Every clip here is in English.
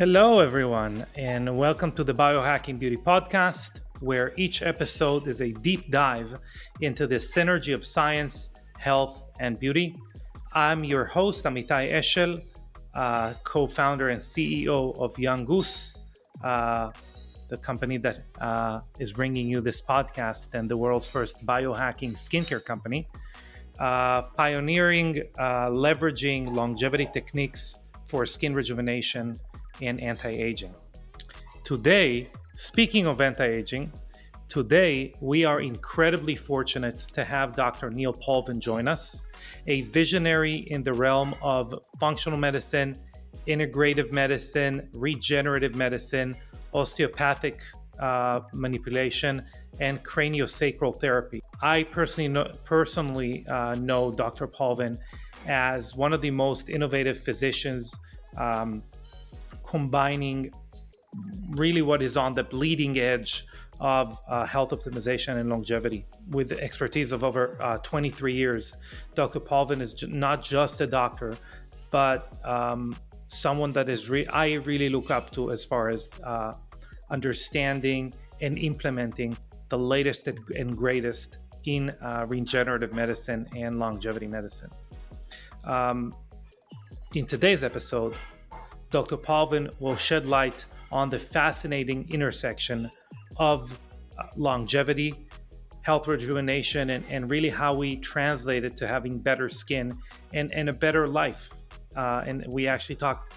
Hello, everyone, and welcome to the Biohacking Beauty podcast, where each episode is a deep dive into the synergy of science, health, and beauty. I'm your host, Amitay Eshel, co-founder and CEO of Young Goose, the company that is bringing you this podcast and the world's first biohacking skincare company, pioneering leveraging longevity techniques for skin rejuvenation and anti-aging. Today, speaking of anti-aging, today we are incredibly fortunate to have Dr. Neil Paulvin join us, a visionary in the realm of functional medicine, integrative medicine, regenerative medicine, osteopathic manipulation, and craniosacral therapy. I personally know Dr. Paulvin as one of the most innovative physicians, combining really what is on the bleeding edge of health optimization and longevity. With the expertise of over 23 years, Dr. Paulvin is not just a doctor, but someone that I really look up to as far as understanding and implementing the latest and greatest in regenerative medicine and longevity medicine. In today's episode, Dr. Paulvin will shed light on the fascinating intersection of longevity, health rejuvenation, and really how we translate it to having better skin and a better life. And we actually talk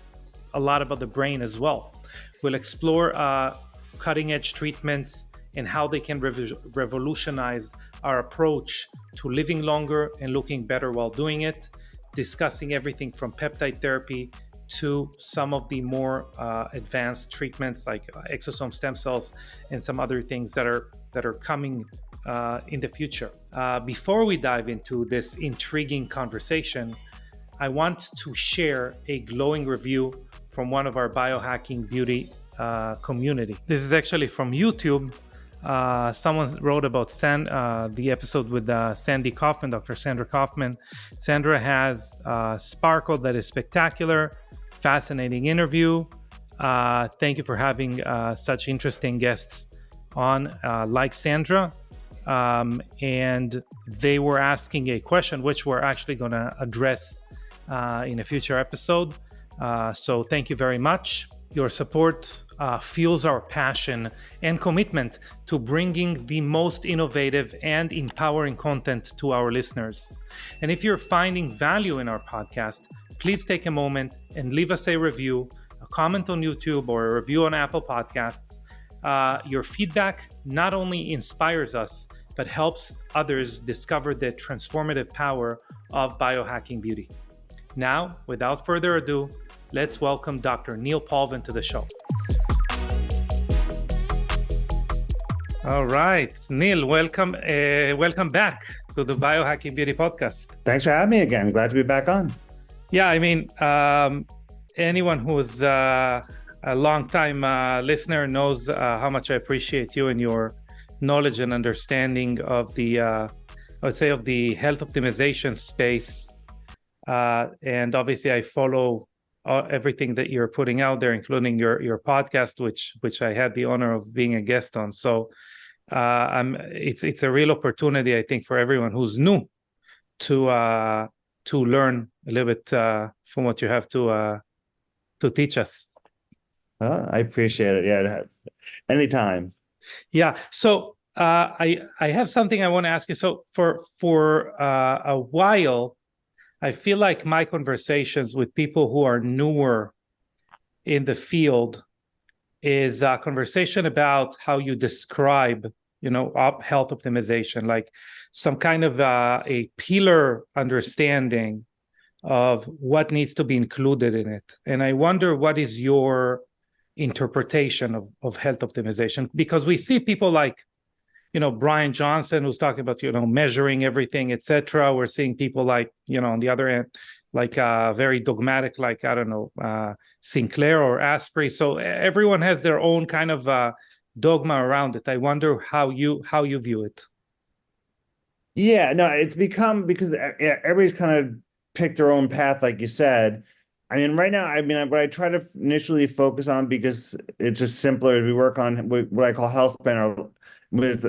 a lot about the brain as well. We'll explore cutting-edge treatments and how they can revolutionize our approach to living longer and looking better while doing it, discussing everything from peptide therapy to some of the more advanced treatments like exosome stem cells and some other things that are coming in the future. Before we dive into this intriguing conversation, I want to share a glowing review from one of our Biohacking Beauty community. This is actually from YouTube. Someone wrote about the episode with Sandy Kaufman, Dr. Sandra Kaufman. Sandra has sparkle that is spectacular. Fascinating interview. Thank you for having such interesting guests on, like Sandra. And they were asking a question, which we're actually going to address in a future episode. So thank you very much. Your support fuels our passion and commitment to bringing the most innovative and empowering content to our listeners. And if you're finding value in our podcast, please take a moment and leave us a review, a comment on YouTube, or a review on Apple Podcasts. Your feedback not only inspires us, but helps others discover the transformative power of biohacking beauty. Now, without further ado, let's welcome Dr. Neil Paulvin to the show. All right, Neil, welcome back to the Biohacking Beauty podcast. Thanks for having me again. Glad to be back on. Yeah, I mean, anyone who's a long-time listener knows how much I appreciate you and your knowledge and understanding of the, I would say, of the health optimization space. And obviously, I follow everything that you're putting out there, including your podcast, which I had the honor of being a guest on. So it's a real opportunity, I think, for everyone who's new to learn a little bit from what you have to teach us. I appreciate it. Yeah, anytime. Yeah. So I have something I want to ask you. So for a while, I feel like my conversations with people who are newer in the field is a conversation about how you describe, health optimization, like some kind of a pillar understanding of what needs to be included in it. And I wonder, what is your interpretation of health optimization? Because we see people like, Brian Johnson, who's talking about, measuring everything, etc. We're seeing people like, on the other end, like very dogmatic, like, I don't know, Sinclair or Asprey. So everyone has their own kind of dogma around it. I wonder how you view it. Yeah, no, it's become, because everybody's kind of picked their own path, like you said. I mean, right now, I mean, what I try to initially focus on because it's just simpler. We work on what I call health span, or with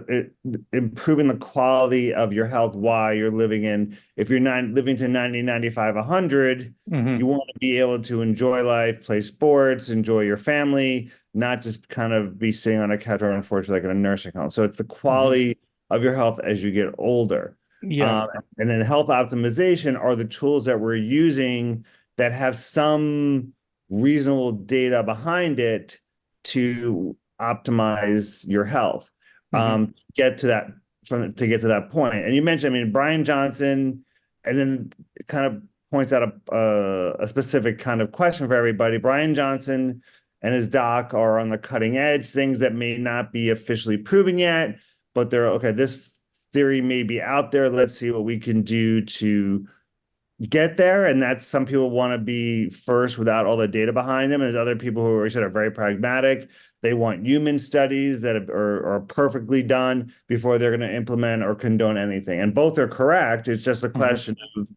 improving the quality of your health while you're living in. If you're not living to 90, 95, 100, you Hmm. want to be able to enjoy life, play sports, enjoy your family, not just kind of be sitting on a couch or unfortunately like in a nursing home. So it's the Hmm. quality of your health as you get older. Yeah. Um, and then health optimization are the tools that we're using that have some reasonable data behind it to optimize your health. Hmm. Get to that to get to that point. And you mentioned, I mean, Brian Johnson, and then it kind of points out a specific kind of question for everybody. Brian Johnson and his doc are on the cutting edge, things that may not be officially proven yet, but they're okay. This theory may be out there. Let's see what we can do to get there. And that's some people want to be first without all the data behind them. And there's other people who are very pragmatic. They want human studies that are perfectly done before they're going to implement or condone anything. And both are correct. It's just a Hmm. question of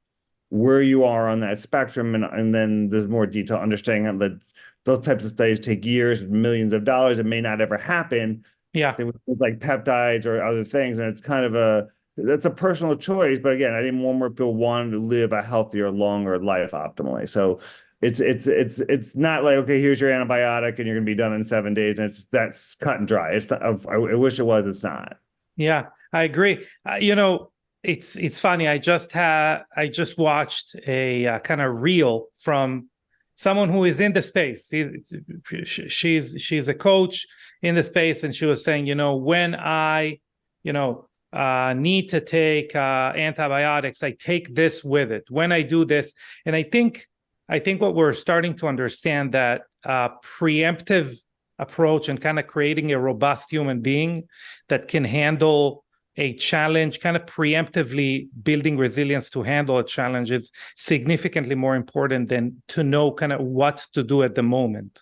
where you are on that spectrum. And then there's more detailed understanding that those types of studies take years, millions of dollars. It may not ever happen. Yeah. Things like peptides or other things. And it's kind of that's a personal choice. But again, I think more and more people want to live a healthier, longer life optimally. So it's not like, okay, here's your antibiotic and you're going to be done in 7 days. And that's cut and dry. It's not, I wish it was. It's not. Yeah, I agree. It's funny. I just watched a kind of reel from someone who is in the space. She's a coach in the space, and she was saying, when I, need to take antibiotics, I take this with it. When I do this, and I think what we're starting to understand that preemptive approach and kind of creating a robust human being that can handle a challenge, kind of preemptively building resilience to handle a challenge is significantly more important than to know kind of what to do at the moment.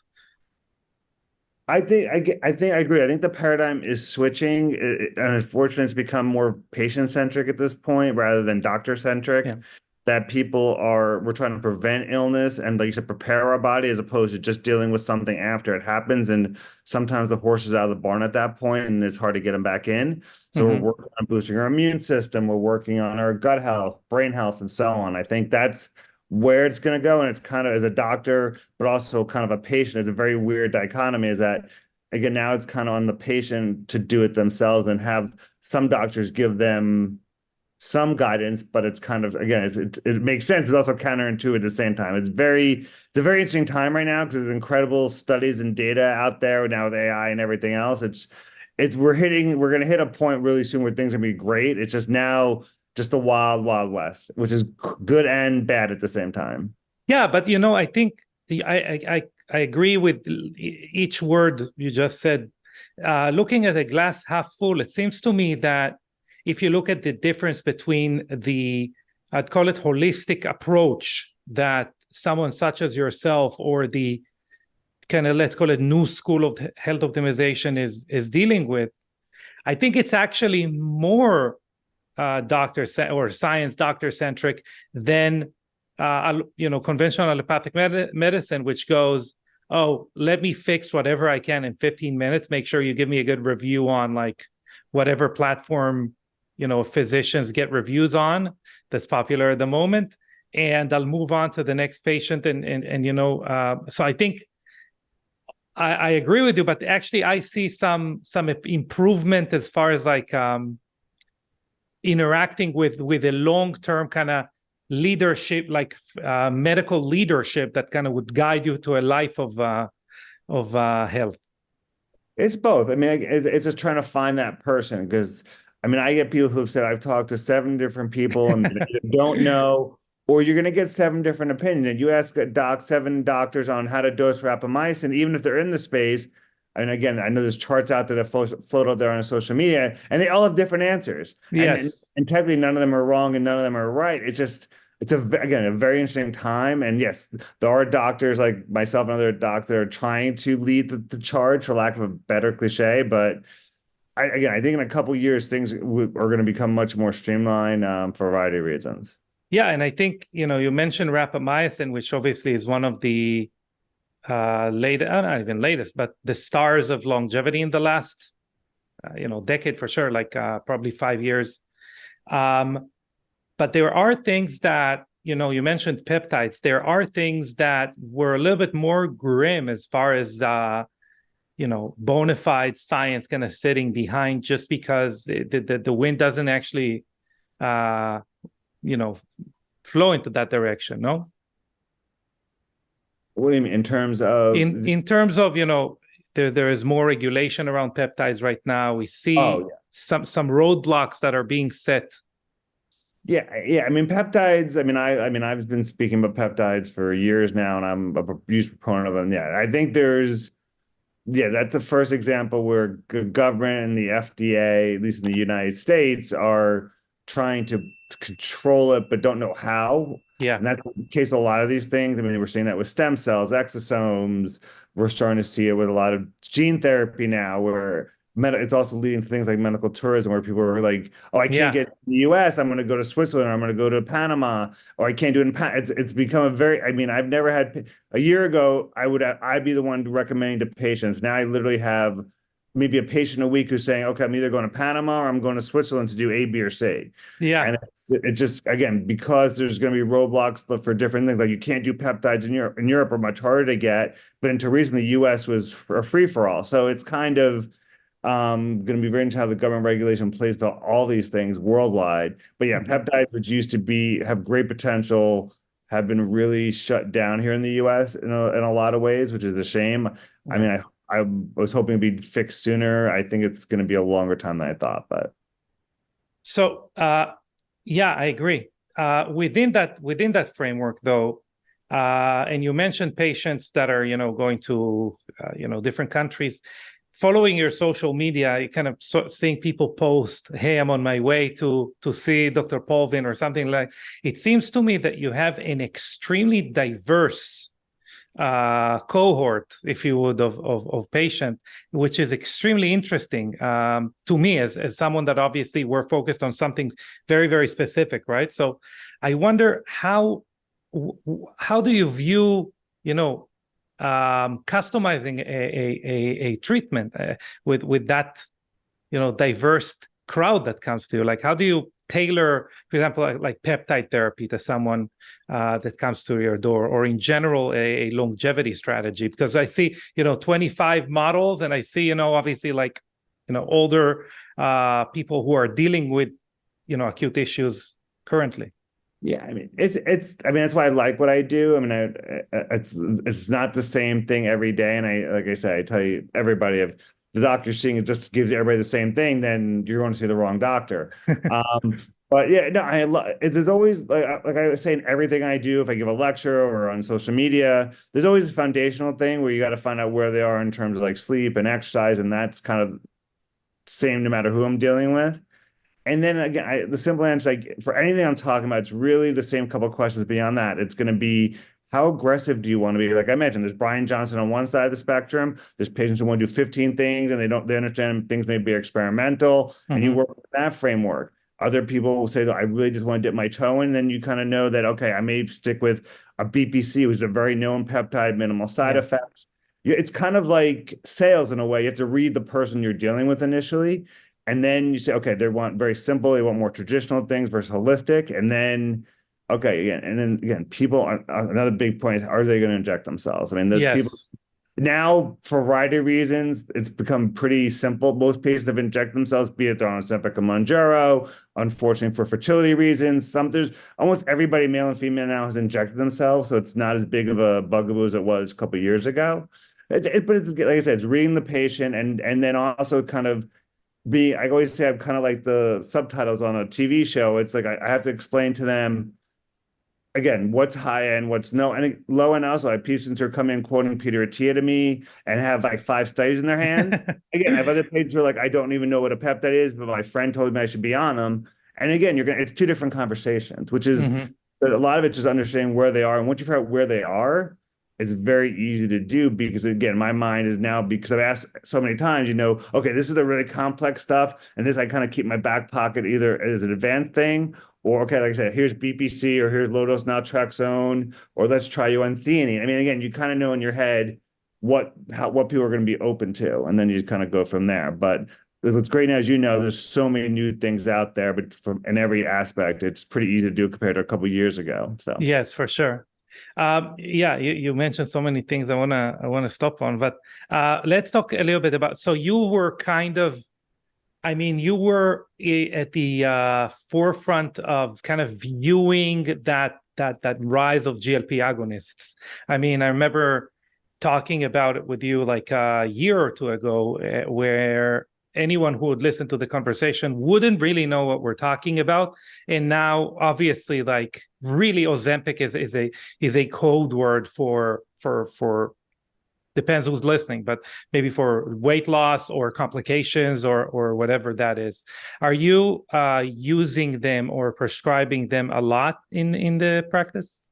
I agree. I think the paradigm is switching, and unfortunately, it's become more patient centric at this point rather than doctor centric. Yeah. That we're trying to prevent illness and, like you said, prepare our body as opposed to just dealing with something after it happens. And sometimes the horse is out of the barn at that point, and it's hard to get him back in. So we're Mm-hmm. working on boosting our immune system. We're working on our gut health, brain health, and so on. I think that's where it's going to go. And it's kind of, as a doctor, but also kind of a patient. It's a very weird dichotomy, is that, again, now it's kind of on the patient to do it themselves and have some doctors give them some guidance, but it's kind of, again, it makes sense, but it's also counterintuitive at the same time. It's a very interesting time right now because there's incredible studies and data out there now with AI and everything else. We're going to hit a point really soon where things are going to be great. It's just now just the wild, wild west, which is good and bad at the same time. Yeah, but I think I agree with each word you just said. Looking at the glass half full, it seems to me that if you look at the difference between I'd call it holistic approach that someone such as yourself or the kind of, let's call it, new school of health optimization is dealing with, I think it's actually more doctor or science doctor centric than conventional allopathic medicine, which goes, oh, let me fix whatever I can in 15 minutes. Make sure you give me a good review on like whatever platform physicians get reviews on that's popular at the moment, and I'll move on to the next patient. So I think I agree with you, but actually I see some improvement as far as like interacting with a long-term kind of leadership, like medical leadership that kind of would guide you to a life of health. It's both. I mean, it's just trying to find that person because, I mean, I get people who've said, I've talked to 7 different people and they don't know, or you're going to get 7 different opinions. And you ask 7 doctors on how to dose rapamycin, even if they're in the space. And again, I know there's charts out there that float out there on social media, and they all have different answers. Yes. And technically, none of them are wrong and none of them are right. Again, a very interesting time. And yes, there are doctors like myself and other docs that are trying to lead the charge, for lack of a better cliche. But I think in a couple of years, things are going to become much more streamlined for a variety of reasons. Yeah, and I think, you mentioned rapamycin, which obviously is one of the not even latest, but the stars of longevity in the last, decade for sure, like probably 5 years. Um, but there are things that, you mentioned peptides. There are things that were a little bit more grim as far as, bona fide science kind of sitting behind, just because the wind doesn't actually, uh, you know, flow into that direction, no? What do you mean in terms of? In terms of, there is more regulation around peptides right now. We Oh see yeah. some roadblocks that are being set. Yeah. I mean, peptides. I mean, I've been speaking about peptides for years now, and I'm a huge proponent of them. Yeah, I think that's the first example where government and the FDA, at least in the United States, are trying to control it, but don't know how. Yeah. And that's the case with a lot of these things. I mean, we're seeing that with stem cells, exosomes. We're starting to see it with a lot of gene therapy now, where it's also leading to things like medical tourism, where people are like, "Oh, I can't Yeah. get to the U.S. I'm going to go to Switzerland. Or I'm going to go to Panama, or I can't do it in It's become a very. I mean, I've never had a year ago, I'd be the one recommending to patients. Now I literally have maybe a patient a week who's saying, okay, I'm either going to Panama or I'm going to Switzerland to do A, B, or C. Yeah. And it just, again, because there's going to be roadblocks for different things, like you can't do peptides in Europe. In Europe are much harder to get, but until recently, the US was a free for all. So it's kind of going to be very interesting how the government regulation plays to all these things worldwide. But yeah, Mhm. peptides, which used to have great potential, have been really shut down here in the US in a lot of ways, which is a shame. I Yeah. mean, I was hoping to be fixed sooner. I think it's going to be a longer time than I thought, but So, yeah, I agree. Within that framework, though, and you mentioned patients that are, going to, different countries. Following your social media, you kind of seeing people post, "Hey, I'm on my way to see Dr. Paulvin," or something like. It seems to me that you have an extremely diverse cohort, if you would, of patient, which is extremely interesting to me as someone that obviously we're focused on something very, very specific, right? So I wonder how do you view, customizing a treatment with that, diverse crowd that comes to you? Like, how do you tailor, for example, like peptide therapy to someone that comes to your door, or in general a longevity strategy? Because I see 25 models, and I see obviously, like, older people who are dealing with acute issues currently. yeah, I mean, I mean, that's why I like what I do. I mean, it's not the same thing every day. And like I said, I tell you, everybody, if the doctor seeing it just gives everybody the same thing, then you're going to see the wrong doctor. Um, but yeah, no, there's always, like I was saying, everything I do, if I give a lecture or on social media, there's always a foundational thing where you got to find out where they are in terms of like sleep and exercise. And that's kind of same no matter who I'm dealing with. And then again, the simple answer, like for anything I'm talking about, it's really the same couple of questions beyond that. It's going to be, how aggressive do you want to be? Like I mentioned, there's Brian Johnson on one side of the spectrum. There's patients who want to do 15 things and they understand things may be experimental, and you Mm-hmm. work with that framework. Other people will say that I really just want to dip my toe in. Then you kind of know that, okay, I may stick with a BPC, which is a very known peptide, minimal side Yeah. effects. It's kind of like sales in a way. You have to read the person you're dealing with initially. And then you say, okay, they want very simple, they want more traditional things versus holistic. And then, okay, again, and then again, people are another big point is, are they going to inject themselves? I mean, there's people Yes. now for a variety of reasons, it's become pretty simple. Most patients have injected themselves, be it they're on Ozempic or Mounjaro. Unfortunately, for fertility reasons, there's almost everybody, male and female, now has injected themselves, so it's not as big of a bugaboo as it was a couple of years ago. But it's, like I said, it's reading the patient and then also kind of I always say I'm kind of like the subtitles on a TV show. It's like I have to explain to them again what's high end, what's no and low end. Also, I have patients who are coming in quoting Peter Attia to me and have like 5 studies in their hands. Again, I have other patients who are like, I don't even know what a peptide is, but my friend told me I should be on them. And again, it's two different conversations, which is Mm-hmm. a lot of it just understanding where they are. And once you figure out where they are, it's very easy to do because again, my mind is now because I've asked so many times, okay, this is the really complex stuff, and this I kind of keep in my back pocket either as an advanced thing Or, okay, like I said, here's BPC or here's low-dose naltrexone, or let's try you on theanine. I mean, again, you kind of know in your head what people are going to be open to, and then you kind of go from there. But what's great now, as you know, there's so many new things out there, but from in every aspect, it's pretty easy to do compared to a couple of years ago. So Yes, for sure. Yeah, you mentioned so many things I wanna stop on, but let's talk a little bit about. So you were kind of, I mean, you were at the forefront of kind of viewing that rise of GLP agonists. I mean, I remember talking about it with you like a year or two ago, where anyone who would listen to the conversation wouldn't really know what we're talking about. And now, obviously, like really, Ozempic is a code word for depends who's listening, but maybe for weight loss or complications or whatever that is. Are you using them or prescribing them a lot in the practice?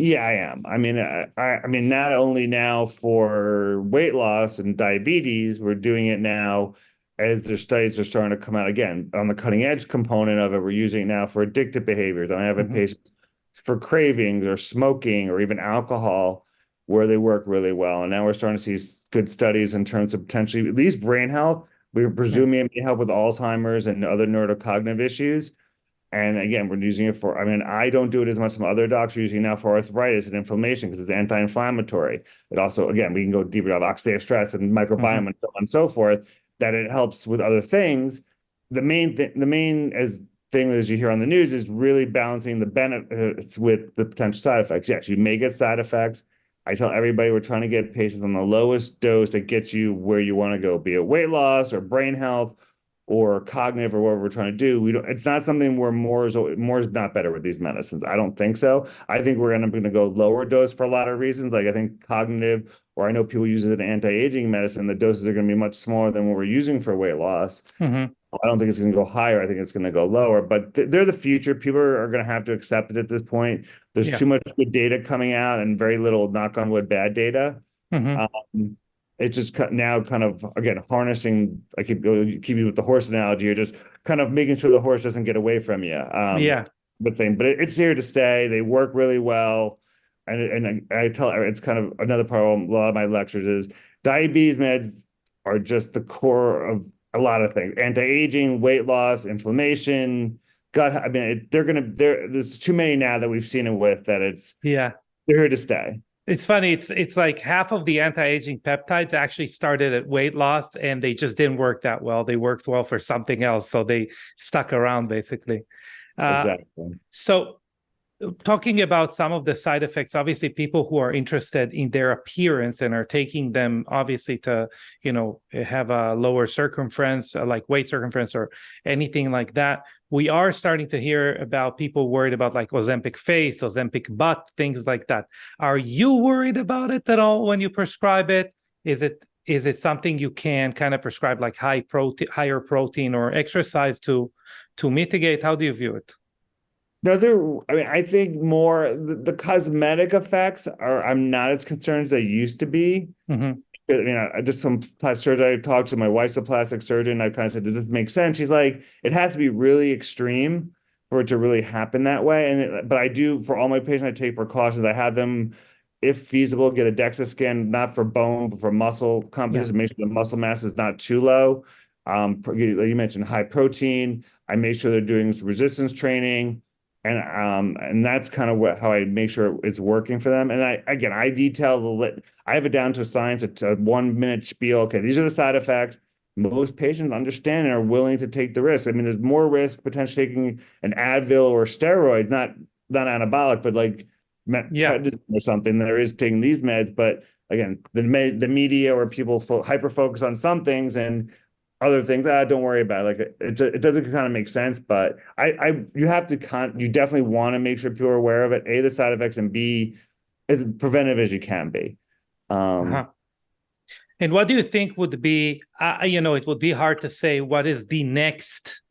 yeah, I am. I mean, not only now for weight loss and diabetes, we're doing it now as their studies are starting to come out again on the cutting edge component of it. We're using it now for addictive behaviors. I'm having patients for cravings or smoking or even alcohol where they work really well. And now we're starting to see good studies in terms of potentially at least brain health. We're presuming it may help with Alzheimer's and other neurocognitive issues. And again, we're using it for, I mean, I don't do it as much as some other docs are using it now for arthritis and inflammation because it's anti-inflammatory. It also, again, we can go deeper on oxidative stress and microbiome and so on and so forth, that it helps with other things. The main thing as you hear on the news is really balancing the benefits with the potential side effects. Yes, you may get side effects. I tell everybody we're trying to get patients on the lowest dose that gets you where you want to go, be it weight loss or brain health or cognitive or whatever we're trying to do. We don't, it's not something where more is not better with these medicines. I don't think so. I think we're going to go lower dose for a lot of reasons. Like I think cognitive, or I know people use it in anti-aging medicine, the doses are going to be much smaller than what we're using for weight loss. I don't think it's going to go higher. I think it's going to go lower, but they're the future. People are going to have to accept it at this point. There's too much good data coming out and very little, knock on wood, bad data. It's just now kind of, again, harnessing, I keep you with the horse analogy, you're just kind of making sure the horse doesn't get away from you. But it's here to stay. They work really well. And I tell, it's kind of another part of a lot of my lectures is diabetes meds are just the core of a lot of things: anti-aging, weight loss, inflammation, gut. I mean, there's too many now that we've seen it with that they're here to stay. It's funny. It's like half of the anti-aging peptides actually started at weight loss, and they just didn't work that well. They worked well for something else, so they stuck around basically. Exactly. So, talking about some of the side effects, obviously, people who are interested in their appearance and are taking them, obviously, to have a lower circumference, like waist circumference or anything like that. We are starting to hear about people worried about like Ozempic face, Ozempic butt, things like that. Are you worried about it at all when you prescribe it? Is it something you can kind of prescribe like higher protein or exercise to mitigate? How do you view it? No, I think more the cosmetic effects I'm not as concerned as I used to be. I mean, I just some plastic surgery. I talked to my wife's a plastic surgeon. I kind of said, does this make sense? She's like, it has to be really extreme for it to really happen that way. But I do, for all my patients, I take precautions. I have them, if feasible, get a DEXA scan, not for bone, but for muscle composition, make sure the muscle mass is not too low. You mentioned high protein. I make sure they're doing resistance training. And that's kind of how I make sure it's working for them. And I detail I have it down to a science, a 1-minute spiel. Okay, these are the side effects. Most patients understand and are willing to take the risk. I mean, there's more risk potentially taking an Advil or steroid, not anabolic, but like or something. There is taking these meds, but again, the media or people hyper focus on some things and other things, don't worry about it. Like it doesn't kind of make sense, but you have to you definitely want to make sure people are aware of it. A, the side effects, and B, as preventive as you can be. And what do you think would be? It would be hard to say what is the next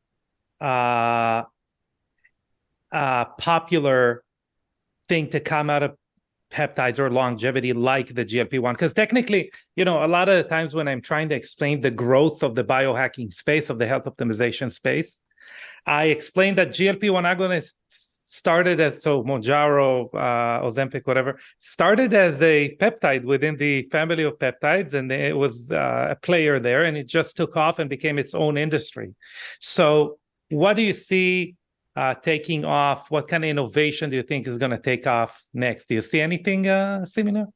popular thing to come out of peptides or longevity like the GLP-1, because technically, a lot of the times when I'm trying to explain the growth of the biohacking space, of the health optimization space, I explained that GLP-1 agonists started as, so Mounjaro, Ozempic, whatever, started as a peptide within the family of peptides, and it was a player there, and it just took off and became its own industry. So what do you see taking off? What kind of innovation do you think is going to take off next? Do you see anything similar?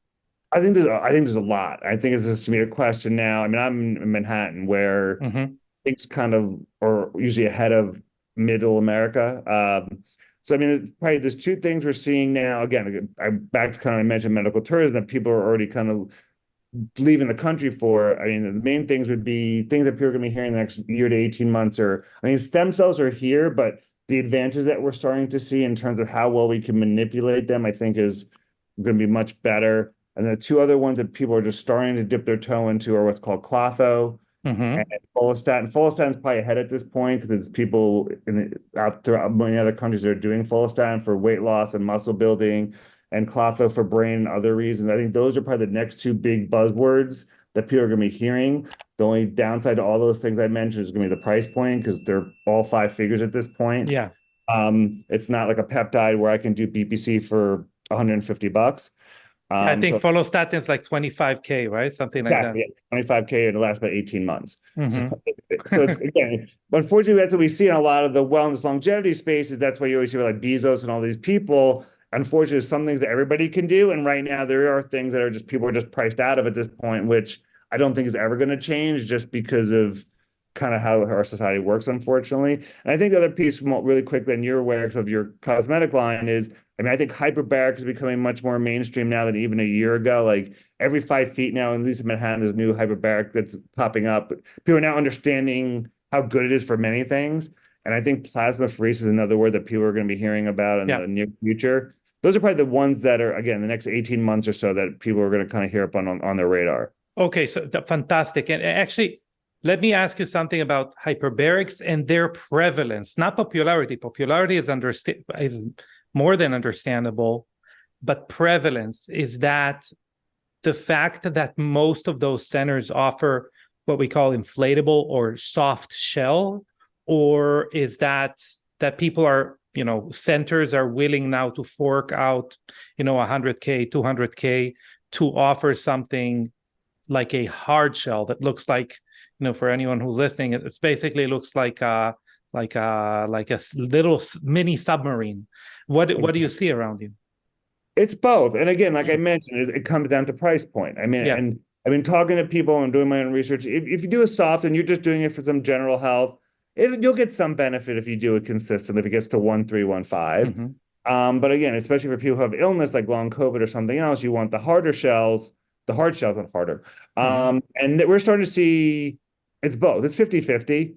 I think there's a lot. I think it's just gonna be a question now. I mean, I'm in Manhattan where Mm-hmm. things kind of are usually ahead of middle America. So I mean, probably there's two things we're seeing now. Again, I'm back to kind of I mentioned medical tourism that people are already kind of leaving the country for. I mean, the main things would be things that people are going to be hearing the next year to 18 months are, I mean, stem cells are here, but the advances that we're starting to see in terms of how well we can manipulate them, I think is going to be much better. And the two other ones that people are just starting to dip their toe into are what's called clotho and Mm-hmm. follistatin. Follistatin's probably ahead at this point because there's people out throughout many other countries that are doing follistatin for weight loss and muscle building, and clotho for brain and other reasons. I think those are probably the next two big buzzwords that people are going to be hearing. The only downside to all those things I mentioned is going to be the price point because they're all 5 figures at this point. Yeah. It's not like a peptide where I can do BPC for $150. I think So follostatin is like 25K, right? Something like that. exactly, yeah, 25K and it lasts about 18 months. So, Mm-hmm. so it's again, unfortunately, that's what we see in a lot of the wellness longevity spaces. That's why you always hear like Bezos and all these people. Unfortunately, there's some things that everybody can do. And right now, there are things that are just people are just priced out of at this point, which I don't think is ever going to change just because of kind of how our society works, unfortunately. And I think the other piece, really quickly, and you're aware of your cosmetic line is, I mean, I think hyperbaric is becoming much more mainstream now than even a year ago. Like every 5 feet now, at least in Manhattan, there's new hyperbaric that's popping up. People are now understanding how good it is for many things. And I think plasmapheresis is another word that people are going to be hearing about in Yeah. the near future. Those are probably the ones that are, again, the next 18 months or so that people are going to kind of hear up on their radar. Okay, so fantastic. And actually, let me ask you something about hyperbarics and their prevalence, not popularity. Popularity is more than understandable, but prevalence is that the fact that most of those centers offer what we call inflatable or soft shell, or is that people are, centers are willing now to fork out, 100K, 200K to offer something like a hard shell that looks like, for anyone who's listening, it basically looks like a little mini submarine. What do you see around you? It's both. And again, like I mentioned, it comes down to price point. I mean, Yeah. and I've been talking to people and doing my own research. If you do a soft and you're just doing it for some general health, you'll get some benefit if you do it consistently, if it gets to 1.3, 1.5. Mm-hmm. But again, especially for people who have illness like long COVID or something else, you want the harder shells, the hard shells are harder. Mm-hmm. And we're starting to see it's both. It's 50-50.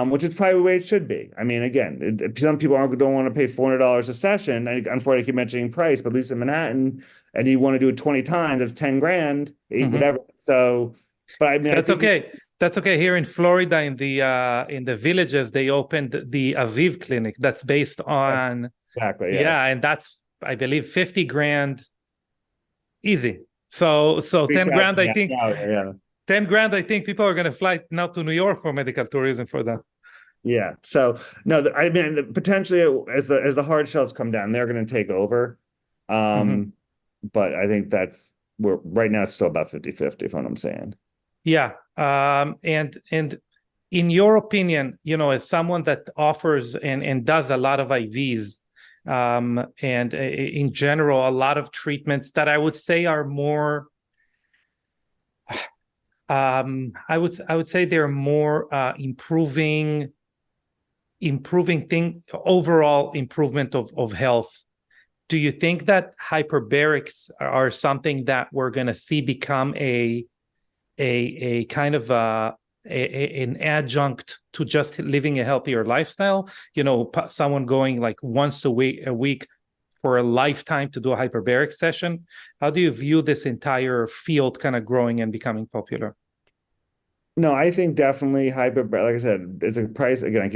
Which is probably the way it should be. I mean, again, some people don't want to pay $400 a session. Unfortunately, I keep mentioning price, but at least in Manhattan, and you want to do it 20 times, that's 10 grand, Mm-hmm. whatever. So, but I mean, That's okay. That's okay. Here in Florida, in the villages, they opened the Aviv clinic. That's based on exactly, yeah, and that's, I believe, 50 grand easy. So 10 grand, I think. Yeah. 10 grand, I think people are going to fly now to New York for medical tourism for that. Yeah. So no, I mean, potentially as the hard shells come down, they're going to take over. Mm-hmm. But I think we're right now it's still about 50-50, if what I'm saying. Yeah. And in your opinion, as someone that offers and does a lot of IVs, and in general, a lot of treatments that I would say are more, I would say they're more improving overall improvement of health. Do you think that hyperbarics are something that we're going to see become a kind of an adjunct to just living a healthier lifestyle? Someone going like once a week for a lifetime to do a hyperbaric session. How do you view this entire field kind of growing and becoming popular? No, I think definitely hyperbaric. Like I said, it's a price. Again,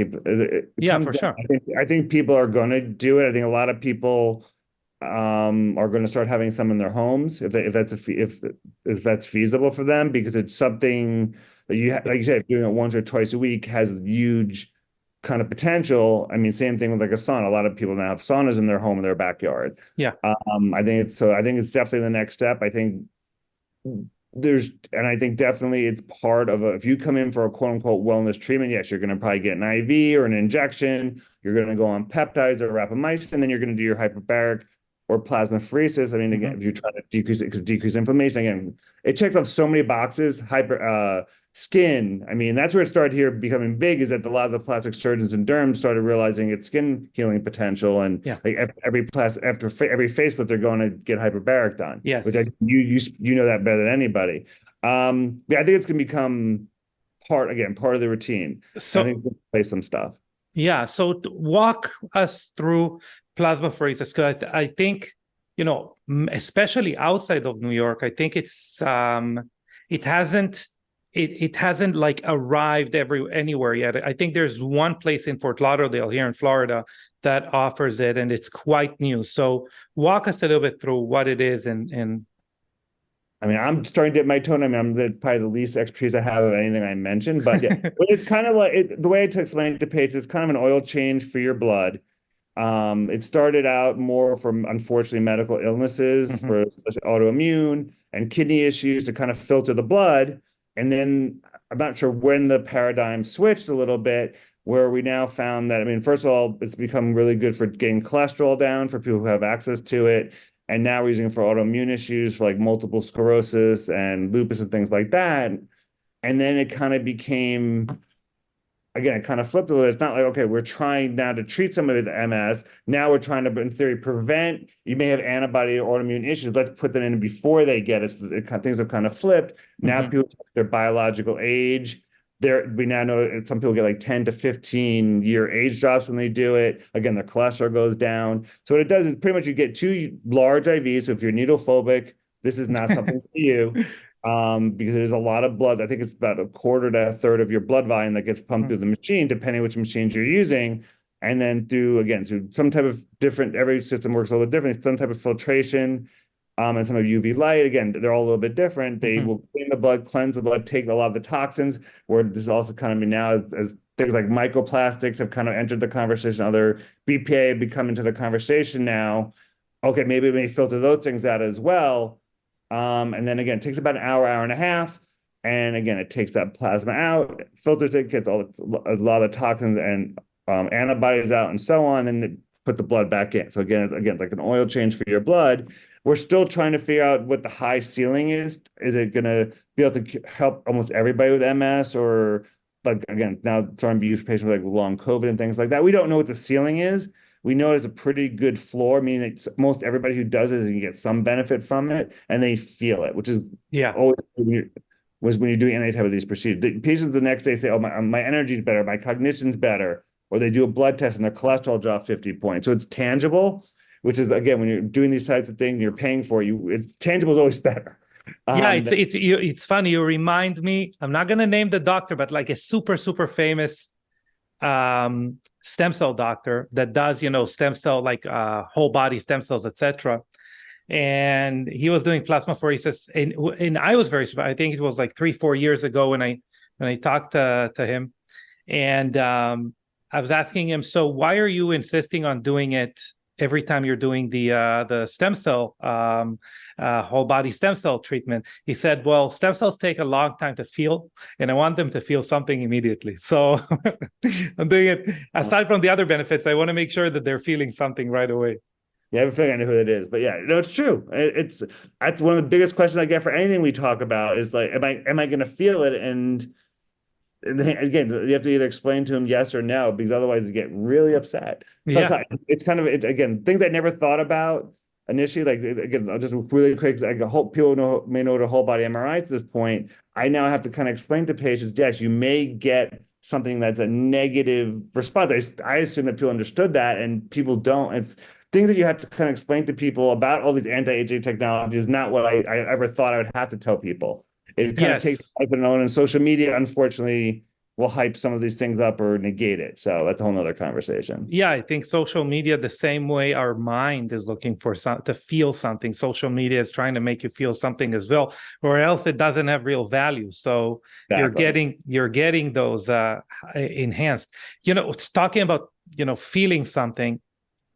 Yeah, for sure. I think people are going to do it. I think a lot of people are going to start having some in their homes if that's feasible for them, because it's something that like you said, doing it once or twice a week has huge kind of potential. I mean, same thing with like a sauna. A lot of people now have saunas in their home, in their backyard. Yeah. I think it's definitely the next step. I think and I think definitely it's part of if you come in for a quote unquote wellness treatment, yes, you're going to probably get an IV or an injection. You're going to go on peptides or rapamycin, and then you're going to do your hyperbaric or plasmapheresis. I mean, again, if you're trying to decrease inflammation, again, it checks off so many boxes. Skin. I mean, that's where it started here becoming big, is that a lot of the plastic surgeons and derms started realizing its skin healing potential. And Yeah. like every every facelift, they're going to get hyperbaric done, which Yes. you know that better than anybody. Yeah, I think it's going to become part of the routine. I So think we'll play some stuff. yeah, so walk us through plasmapheresis, because I think, especially outside of New York, I think it hasn't like arrived anywhere yet. I think there's one place in Fort Lauderdale here in Florida that offers it, and it's quite new. So walk us a little bit through what it is and I mean, I'm starting to dip my toe. I mean, probably the least expertise I have of anything I mentioned, but yeah, but it's kind of like the way to explain it to patients, it's kind of an oil change for your blood. It started out more from, unfortunately, medical illnesses Mhm. for autoimmune and kidney issues to kind of filter the blood. And then I'm not sure when the paradigm switched a little bit, where we now found that, I mean, first of all, it's become really good for getting cholesterol down for people who have access to it. And now we're using it for autoimmune issues, for like multiple sclerosis and lupus and things like that. And then it kind of became, again, it kind of flipped a little. It's not like, okay, we're trying now to treat somebody with MS. Now we're trying to, in theory, prevent. You may have antibody or autoimmune issues. Let's put them in before they get it. So things have kind of flipped. Now Mhm. people check their biological age. We now know some people get like 10 to 15-year age drops when they do it. Again, their cholesterol goes down. So what it does is pretty much you get two large IVs. So if you're needle phobic, this is not something for you, because there's a lot of blood. I think it's about a quarter to a third of your blood volume that gets pumped through the machine, depending which machines you're using. And then through some type of different, every system works a little bit different, some type of filtration, and some of UV light. Again, they're all a little bit different. They Mhm. will clean the blood, cleanse the blood, take a lot of the toxins, where this is also kind of now as things like microplastics have kind of entered the conversation, other BPA have become into the conversation now. Okay, maybe we may filter those things out as well. And then again, it takes about an hour, hour and a half. And again, it takes that plasma out, filters it, gets a lot of toxins and antibodies out and so on, and then put the blood back in. So again, like an oil change for your blood. We're still trying to figure out what the high ceiling is. Is it going to be able to help almost everybody with MS, or like again, now starting to be used for patients with like long COVID and things like that? We don't know what the ceiling is. We know it's a pretty good floor, meaning that most everybody who does it can get some benefit from it, and they feel it, which is Yeah. always when you're doing any type of these procedures. The patients the next day say, "Oh, my energy's better, my cognition's better," or they do a blood test and their cholesterol dropped 50 points. So it's tangible, which is again when you're doing these types of things, you're paying for tangible is always better. Yeah, Um, it's funny. You remind me. I'm not gonna name the doctor, but like a super famous stem cell doctor that does stem cell, like whole body stem cells, etc. And he was doing plasmapheresis, and I was very surprised. I think it was like 3-4 years ago when I talked to him, and I was asking him, so why are you insisting on doing it every time you're doing the stem cell whole body stem cell treatment? He said, well, stem cells take a long time to feel, and I want them to feel something immediately. So I'm doing it. Aside from the other benefits, I want to make sure that they're feeling something right away. Yeah, I have a feeling I know who it is, but yeah, no, it's true. That's one of the biggest questions I get for anything we talk about is like, am I going to feel it? And then, again, you have to either explain to them yes or no, because otherwise you get really upset. Yeah. Sometimes it's kind of again things I never thought about initially. Like again, I'll just really quick. I hope people may know what a whole body MRI at this point. I now have to kind of explain to patients, yes, you may get something that's a negative response. I assume that people understood that, and people don't. It's things that you have to kind of explain to people about all these anti-aging technologies. Not what I ever thought I would have to tell people. It kind of takes Yes. life of its own, and social media, unfortunately, will hype some of these things up or negate it. So that's a whole nother conversation. Yeah, I think social media, the same way our mind is looking for to feel something, social media is trying to make you feel something as well, or else it doesn't have real value. So Exactly. you're getting those enhanced. It's talking about feeling something.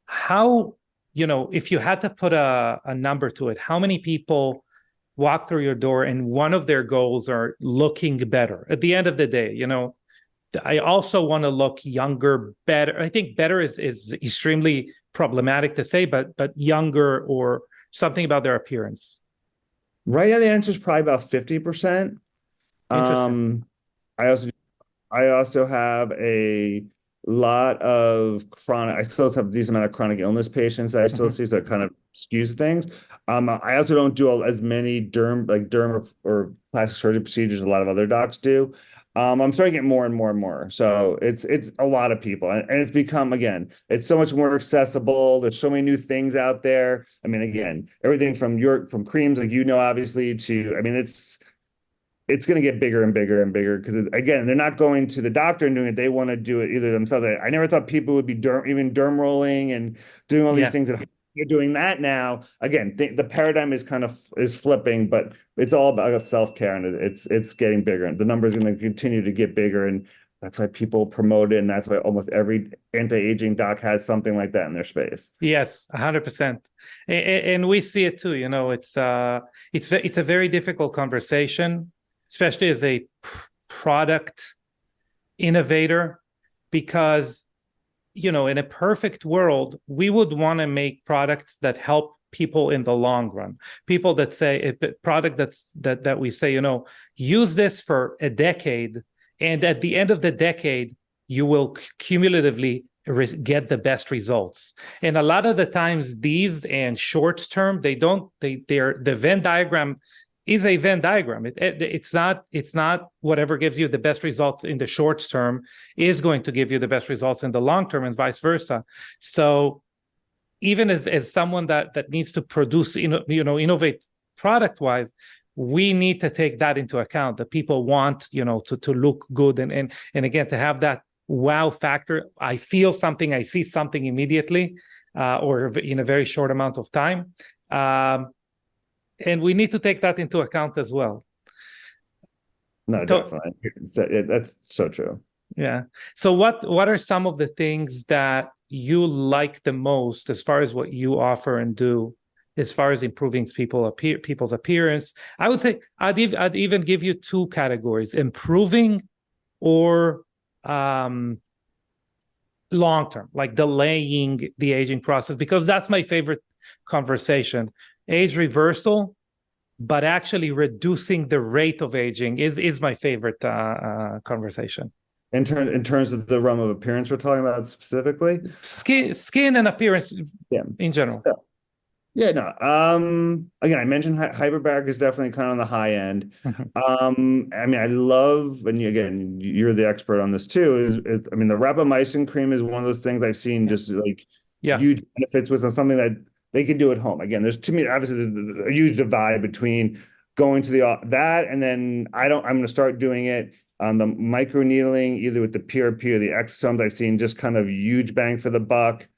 How if you had to put a number to it, how many people walk through your door and one of their goals are looking better at the end of the day? I also want to look younger, better. I think better is extremely problematic to say, but younger or something about their appearance. Right now, the answer is probably about 50%. Interesting. I also I also have a lot of chronic, I still have a decent amount of chronic illness patients that I still Mhm. see, so it kind of skews things. I also don't do as many derm or plastic surgery procedures as a lot of other docs do. I'm starting to get more and more and more. So it's a lot of people, and it's become, again, it's so much more accessible. There's so many new things out there. I mean, again, everything from creams, like obviously, to, I mean, it's going to get bigger and bigger and bigger because, again, they're not going to the doctor and doing it. They want to do it either themselves. I never thought people would be even derm rolling and doing all these Yeah. things. You're doing that now. Again, the paradigm is flipping, but it's all about self-care, and it's getting bigger, and the numbers are going to continue to get bigger, and that's why people promote it, and that's why almost every anti-aging doc has something like that in their space. Yes, 100%. And we see it too. It's a very difficult conversation, especially as a product innovator, because in a perfect world, we would want to make products that help people in the long run. People that say a product that we say, use this for a decade, and at the end of the decade, you will cumulatively get the best results. And a lot of the times, these and short term, they're the Venn diagram is a Venn diagram. It's not whatever gives you the best results in the short term is going to give you the best results in the long term, and vice versa. So even as someone that needs to produce, innovate product wise, we need to take that into account, that people want, to look good, and again, to have that wow factor. I feel something, I see something immediately, or in a very short amount of time. And we need to take that into account as well. No, So, definitely. That's so true. yeah. So what are some of the things that you like the most as far as what you offer and do, as far as improving people's appearance? I would say I'd even give you two categories: improving or long term, like delaying the aging process, because that's my favorite conversation. Age reversal, but actually reducing the rate of aging is my favorite conversation. In terms of the realm of appearance we're talking about specifically. Skin and appearance Yeah. in general. So, yeah, no. Again, I mentioned hyperbaric is definitely kind of on the high end. Mhm. I mean, I love, and again, you're the expert on this too. I mean, the rapamycin cream is one of those things I've seen just like Yeah. huge benefits with, and something that they can do at home. Again, there's, to me, obviously a huge divide between going to that, and then I'm going to start doing it on the microneedling, either with the PRP or the exosomes. I've seen just kind of huge bang for the buck.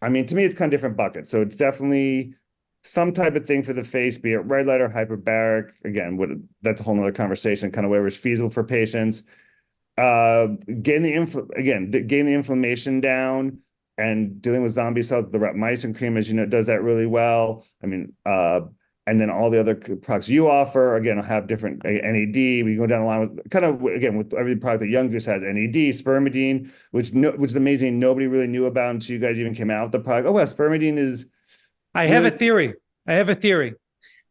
I mean, to me, it's kind of different buckets. So it's definitely some type of thing for the face, be it red light or hyperbaric. Again, that's a whole nother conversation, kind of whatever is feasible for patients. Getting the inflammation down and dealing with zombie cells. The rapamycin cream, as you know, does that really well. I mean, and then all the other products you offer, again, will have different NAD. We go down the line with kind of, again, with every product that Young Goose has, NAD, spermidine, which is amazing. Nobody really knew about until you guys even came out with the product. Oh, well, spermidine is I have a really, theory.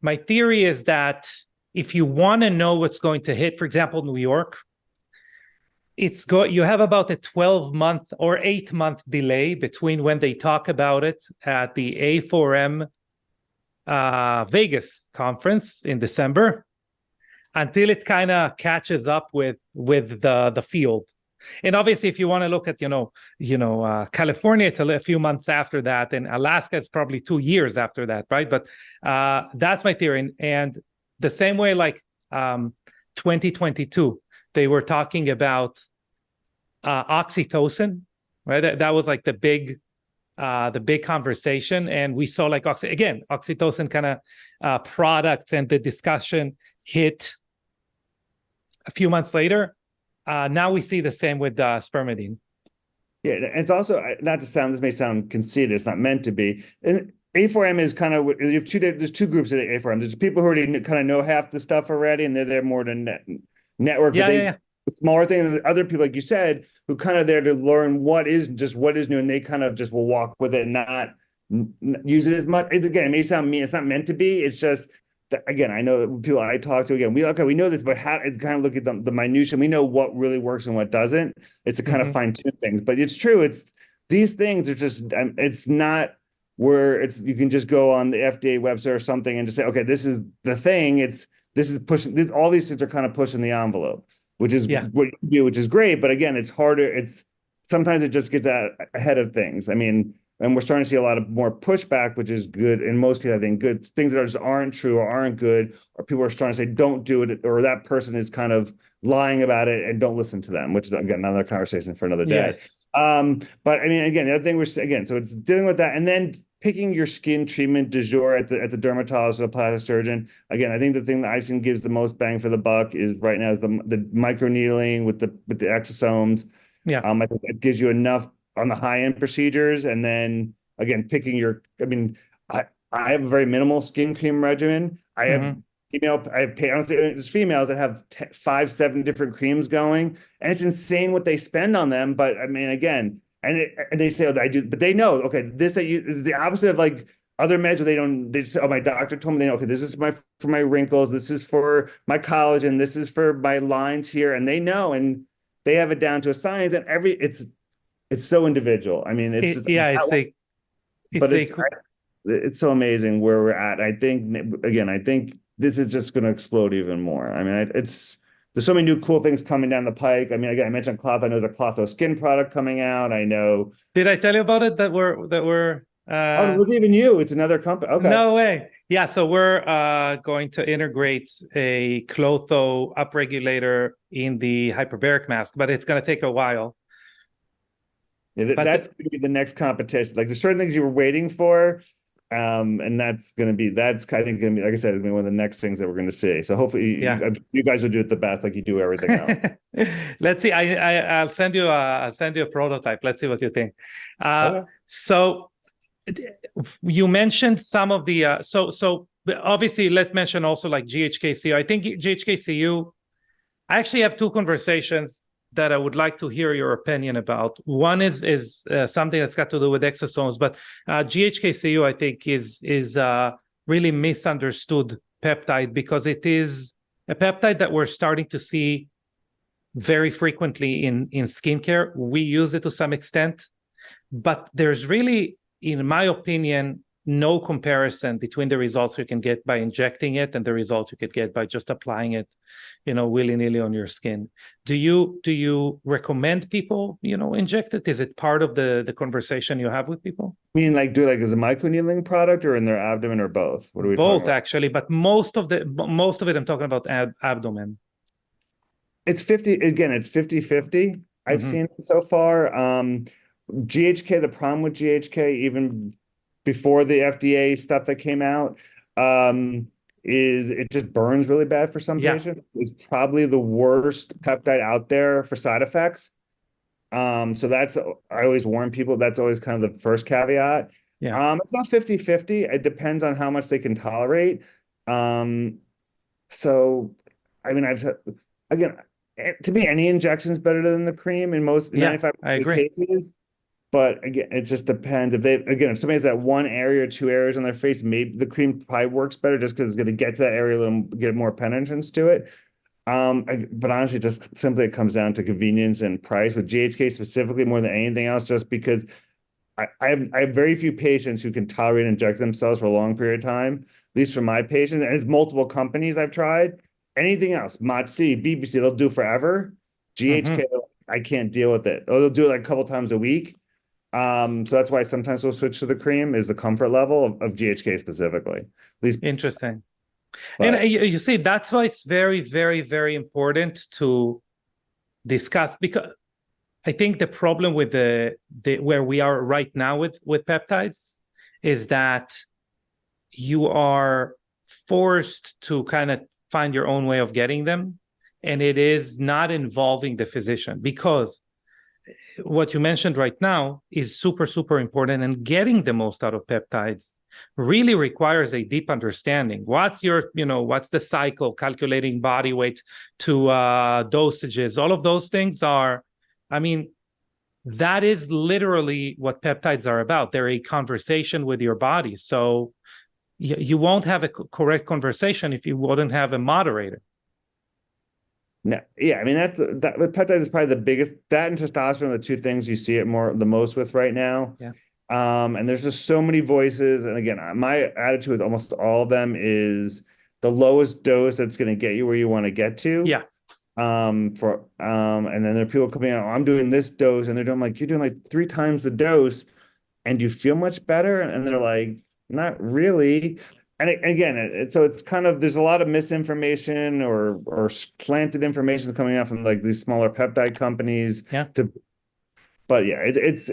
My theory is that if you want to know what's going to hit, for example, New York, you have about a 12-month or 8-month delay between when they talk about it at the A4M Vegas conference in December until it kind of catches up with the field. And obviously, if you want to look at California, it's a few months after that, and Alaska is probably 2 years after that, right? But that's my theory. And the same way, like 2022, they were talking about oxytocin, right? That was like the big conversation, and we saw like oxytocin kind of products, and the discussion hit a few months later. Now we see the same with spermidine. Yeah, and it's also, not to sound, this may sound conceited, it's not meant to be. And A4M is kind of, you have there's two groups of A4M. There's people who already kind of know half the stuff already, and they're there more to network. Yeah, but yeah. smaller thing, and other people, like you said, who kind of there to learn what is new, and they kind of just will walk with it and not use it as much. Again, it may sound mean, it's not meant to be. It's just, again, I know that people I talk to, again, we know this, but how it's kind of look at the minutia. We know what really works and what doesn't. It's to kind of fine tune things, but it's true. It's these things are just, it's not where it's, you can just go on the FDA website or something and just say, okay, this is the thing. This is pushing, all these things are kind of pushing the envelope, which is what you do, which is great. But again, it's harder. Sometimes it just gets ahead of things. I mean, and we're starting to see a lot of more pushback, which is good. In most cases, I think good things that just aren't true or aren't good, or people are starting to say, don't do it, or that person is kind of lying about it, and don't listen to them, which is, again, another conversation for another day. Yes. But I mean, again, the other thing so it's dealing with that, and then picking your skin treatment du jour at the dermatologist or the plastic surgeon. Again, I think the thing that I've seen gives the most bang for the buck is right now is the microneedling with the exosomes. Yeah. I think it gives you enough on the high-end procedures, and then again picking I mean, I have a very minimal skin cream regimen. I have honestly, there's females that have 5, 7 different creams going, and it's insane what they spend on them. But I mean, again, and they say, oh, I do, but they know, okay, this the opposite of like other meds where they just say, oh, my doctor told me, they know, okay, this is for my wrinkles, this is for my collagen, this is for my lines here, and they know, and they have it down to a science, and it's so individual. I mean, it's so amazing where we're at. I think this is just going to explode even more. I mean, there's so many new cool things coming down the pike. I mean, again, I mentioned cloth. I know there's a Clotho skin product coming out. I know. Did I tell you about it? That we're oh, it wasn't even you. It's another company. Okay. No way. Yeah. So we're going to integrate a Clotho upregulator in the hyperbaric mask, but it's going to take a while. Yeah, that's going to be the next competition. Like, there's certain things you were waiting for, and that's I think going to be, like I said, it's going to be one of the next things that we're going to see. So hopefully, you guys will do it the best, like you do everything else. Let's see. I'll send you a prototype. Let's see what you think. Okay. So you mentioned some of the so obviously let's mention also like GHKCU. I think GHKCU. I actually have 2 conversations that I would like to hear your opinion about. One is something that's got to do with exosomes, but GHKCU, I think, is really misunderstood peptide, because it is a peptide that we're starting to see very frequently in skincare. We use it to some extent, but there's really, in my opinion, no comparison between the results you can get by injecting it and the results you could get by just applying it, willy-nilly on your skin. Do you recommend people, inject it? Is it part of the conversation you have with people? I mean, like, as a microneedling product or in their abdomen, or both? What are we talking both, about? actually, but most of it, I'm talking about abdomen. It's 50-50. I've seen it so far. GHK, the problem with GHK, even before the FDA stuff that came out, is it just burns really bad for some patients. It's probably the worst peptide out there for side effects. So I always warn people, that's always kind of the first caveat. It's not 50-50. It depends on how much they can tolerate. So, I mean, again, to me, any injection is better than the cream in most 95% of the cases. But again, it just depends. If somebody has that one area or 2 areas on their face, maybe the cream probably works better, just because it's going to get to that area and get more penetrance to it. But honestly, just simply it comes down to convenience and price with GHK specifically more than anything else, just because I have very few patients who can tolerate inject themselves for a long period of time, at least for my patients. And it's multiple companies I've tried. Anything else, MOTC, BBC, they'll do forever. GHK, I can't deal with it. Or they'll do it like a couple times a week. So that's why sometimes we'll switch to the cream, is the comfort level of GHK specifically. At least. Interesting. But, and you see, that's why it's very, very, very important to discuss, because I think the problem with the where we are right now with peptides is that you are forced to kind of find your own way of getting them, and it is not involving the physician, because what you mentioned right now is super, super important, and getting the most out of peptides really requires a deep understanding. What's what's the cycle, calculating body weight to dosages, all of those things are, I mean, that is literally what peptides are about. They're a conversation with your body. So you won't have a correct conversation if you wouldn't have a moderator. No, yeah, I mean that peptide is probably the biggest. That and testosterone are the two things you see it the most with right now. Yeah. And there's just so many voices. And again, my attitude with almost all of them is the lowest dose that's going to get you where you want to get to. Yeah. And then there are people coming out, I'm doing this dose, and they're doing like, you're doing like 3 times the dose, and do you feel much better? And they're like, not really. And again, so it's kind of, there's a lot of misinformation or slanted information coming out from like these smaller peptide companies. Yeah. But yeah, it's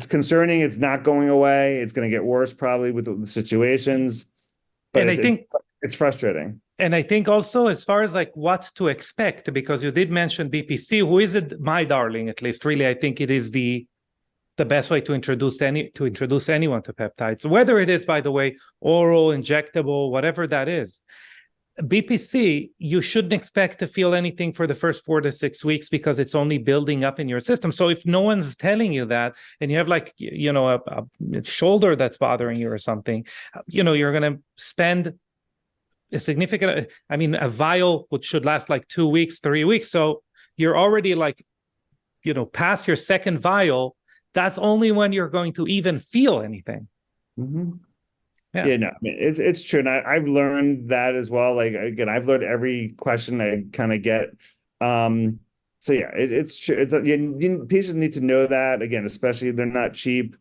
concerning. It's not going away. It's going to get worse probably with the situations. But I think it's frustrating. And I think also, as far as like what to expect, because you did mention BPC, who is it, my darling, at least. Really, I think it is the best way to introduce anyone to peptides, whether it is, by the way, oral, injectable, whatever that is. BPC, you shouldn't expect to feel anything for the first 4 to 6 weeks, because it's only building up in your system. So if no one's telling you that, and you have like, a shoulder that's bothering you or something, you're going to spend a significant, a vial, which should last like 2 weeks, 3 weeks. So you're already like, past your second vial. That's only when you're going to even feel anything. Mm-hmm. Yeah, no, I mean, it's true. And I've learned that as well. Like, again, I've learned every question I kind of get. So yeah, it's true. Patients need to know that, again, especially if they're not cheap,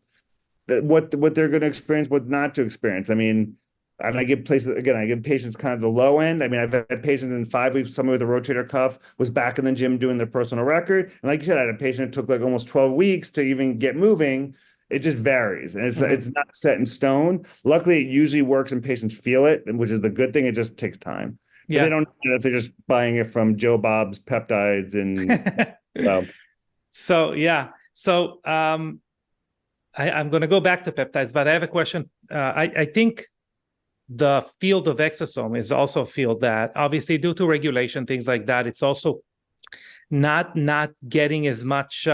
that what they're going to experience, what not to experience. I mean, and I give patients kind of the low end. I mean, I've had patients in 5 weeks, someone with a rotator cuff was back in the gym doing their personal record. And like you said, I had a patient that took like almost 12 weeks to even get moving. It just varies, and it's not set in stone. Luckily, it usually works and patients feel it, which is the good thing. It just takes time. But they don't know if they're just buying it from Joe Bob's Peptides and So yeah. So I'm going to go back to peptides, but I have a question. I think the field of exosome is also a field that, obviously, due to regulation, things like that, it's also not getting as much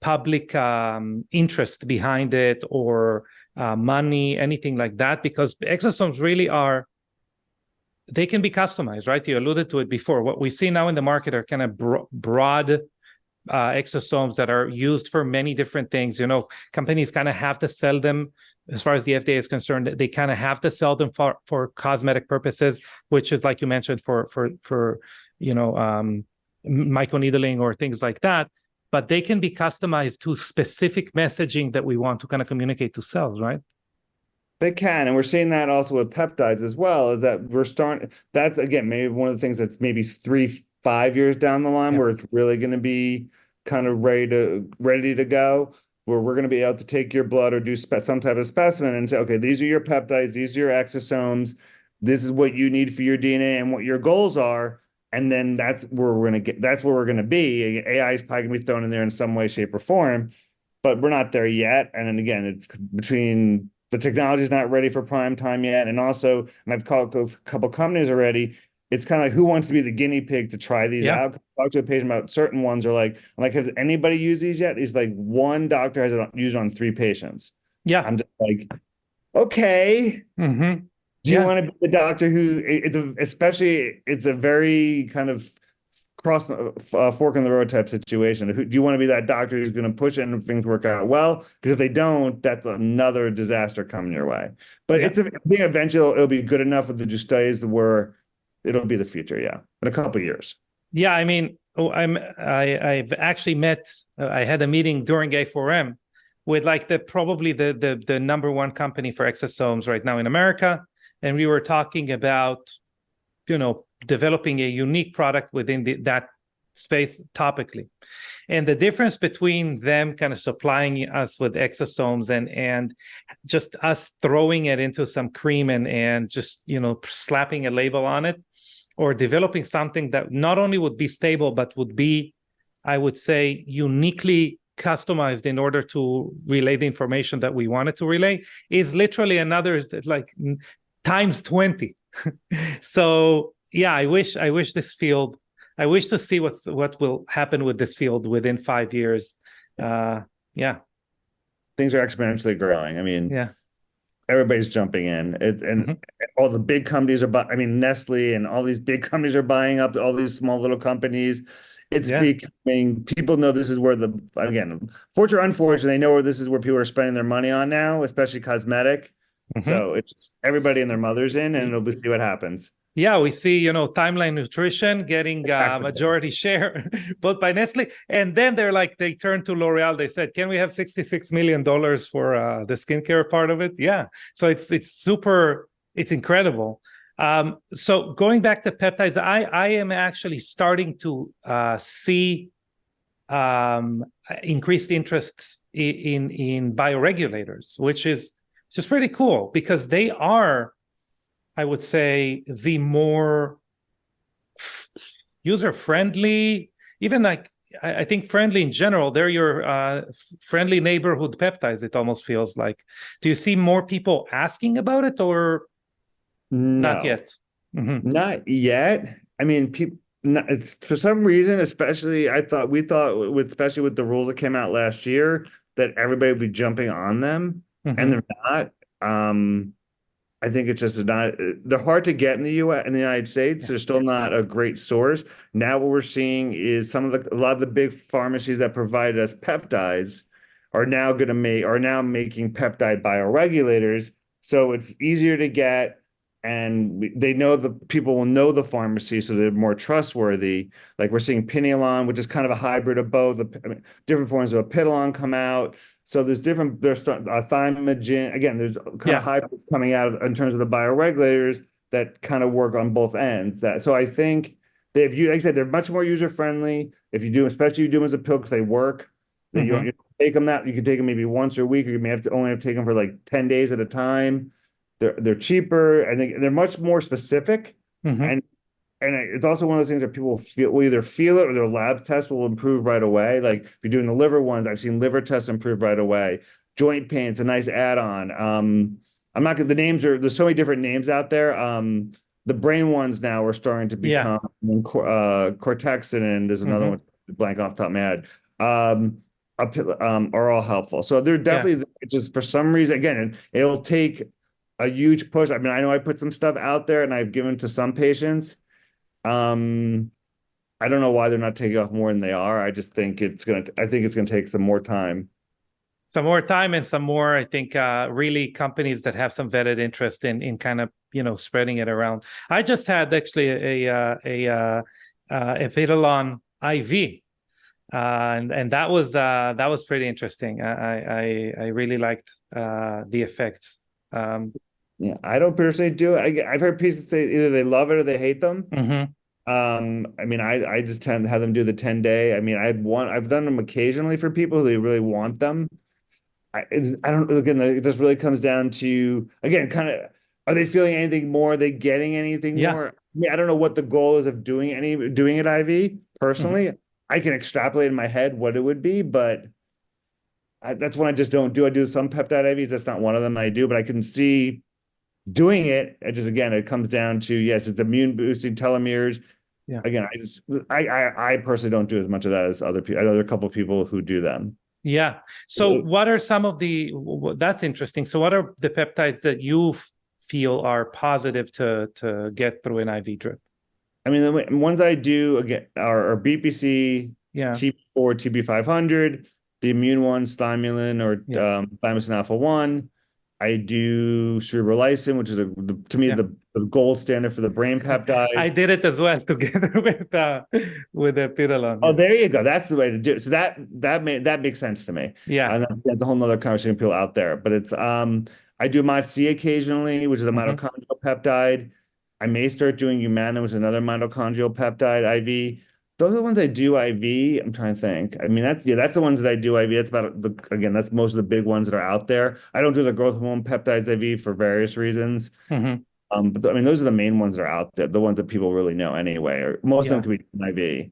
public interest behind it, or money, anything like that, because exosomes really they can be customized, right? You alluded to it before. What we see now in the market are kind of broad exosomes that are used for many different things. Companies kind of have to sell them, as far as the FDA is concerned. They kind of have to sell them for cosmetic purposes, which is, like you mentioned, for microneedling or things like that. But they can be customized to specific messaging that we want to kind of communicate to cells, right? They can, and we're seeing that also with peptides as well, is that we're starting, that's, again, maybe one of the things that's maybe 3-5 years down the line where it's really going to be kind of ready to go, where we're going to be able to take your blood or do some type of specimen and say, okay, these are your peptides, these are your exosomes, this is what you need for your DNA and what your goals are. And then that's where we're going to be. AI is probably going to be thrown in there in some way, shape, or form, but we're not there yet. And then again, it's between the technology is not ready for prime time yet. And also, and I've called a couple companies already, it's kind of like, who wants to be the guinea pig to try these out? Talk to a patient about certain ones, or like, has anybody used these yet? He's like, one doctor has used it on 3 patients. Yeah. I'm just like, okay. Mm-hmm. Do you want to be the doctor who, it's a very kind of fork in the road type situation. Do you want to be that doctor who's going to push it and things work out well? Because if they don't, that's another disaster coming your way. But I think eventually it'll be good enough with the studies where it'll be the future. Yeah, in a couple of years. Yeah, I mean, I've actually I had a meeting during A4M with like probably the number one company for exosomes right now in America. And we were talking about, developing a unique product within that space topically. And the difference between them kind of supplying us with exosomes and just us throwing it into some cream and just, slapping a label on it, or developing something that not only would be stable, but would be, I would say, uniquely customized in order to relay the information that we wanted to relay, is literally another, like, times 20. So yeah, I wish this field, I wish to see what will happen with this field within 5 years. Yeah. Things are exponentially growing. I mean, yeah, everybody's jumping in. All the big companies are Nestle and all these big companies are buying up all these small little companies. It's becoming, people know this is where again, fortunate or unfortunate, they know where this is where people are spending their money on now, especially cosmetic. So it's everybody and their mother's in, and we'll see what happens. Yeah, we see, Timeline Nutrition getting majority share, both by Nestle. And then they turned to L'Oreal. They said, can we have $66 million for the skincare part of it? Yeah. So it's super, it's incredible. So going back to peptides, I am actually starting to see increased interests in bioregulators, which is just pretty cool, because they are, I would say, the more user-friendly, even like, I think friendly in general. They're your friendly neighborhood peptides, it almost feels like. Do you see more people asking about it, or not yet? Not yet. I mean, people, it's for some reason, especially we thought especially with the rules that came out last year, that everybody would be jumping on them, and they're not. I think it's just they're hard to get in the U.S. in the United States. They're still not a great source. Now what we're seeing is a lot of the big pharmacies that provide us peptides are now making peptide bioregulators. So it's easier to get, and they know the people will know the pharmacy, so they're more trustworthy. Like we're seeing Pineolon, which is kind of a hybrid of both. Different forms of Apidolon come out. So there's Thymogen. Again, there's kind of hybrids coming out in terms of the bioregulators that kind of work on both ends. So I think like I said, they're much more user friendly. If you do, especially if you do them as a pill, because they work. Then you don't take them you can take them maybe once a week, or you may only have to take them for like 10 days at a time. They're cheaper, and they're much more specific. And it's also one of those things that people will either feel it, or their lab tests will improve right away. Like if you're doing the liver ones, I've seen liver tests improve right away. Joint pain, it's a nice add-on. I'm not gonna, there's so many different names out there. The brain ones now are starting to become Cortexin, and there's another one blank off the top of my head. Are all helpful. So they're definitely just for some reason, again, it'll take a huge push. I mean, I know I put some stuff out there and I've given to some patients. I don't know why they're not taking off more than they are. I just think it's gonna take some more time. Some more time and some more, I think, really companies that have some vetted interest in kind of, spreading it around. I just had actually a Apidolon IV, and that was pretty interesting. I really liked the effects. Yeah, I don't personally do it. I've heard people say either they love it or they hate them. I mean, I just tend to have them do the 10-day. I mean, I've done them occasionally for people who really want them. I don't, again, it just really comes down to, again, kind of, are they feeling anything more? Are they getting anything more? I mean, I don't know what the goal is of doing it IV personally. I can extrapolate in my head what it would be, but that's one I just don't do. I do some peptide IVs. That's not one of them I do, but I can see doing it. Again, it comes down to, yes, it's immune boosting telomeres. Again, I personally don't do as much of that as other people. I know there are a couple of people who do them. Yeah. So what are some of that's interesting. So what are the peptides that you feel are positive to get through an IV drip? I mean, the ones I do again are BPC, TB4, TB500, the immune ones, thymulin or thymosin alpha-1. I do cerebrolysin, which is to me the gold standard for the brain peptide. I did it as well together with the Apidolon. Oh, there you go. That's the way to do it. So that makes sense to me. Yeah, and that's a whole nother conversation people out there. But it's I do MOTS-c occasionally, which is a mitochondrial peptide. I may start doing Humana, which is another mitochondrial peptide IV. Those are the ones I do IV. I'm trying to think. I mean, that's the ones that I do IV. That's about again, that's most of the big ones that are out there. I don't do the growth hormone peptides IV for various reasons. Hmm. But I mean, those are the main ones that are out there, the ones that people really know anyway, or most of them Yeah. could be IV.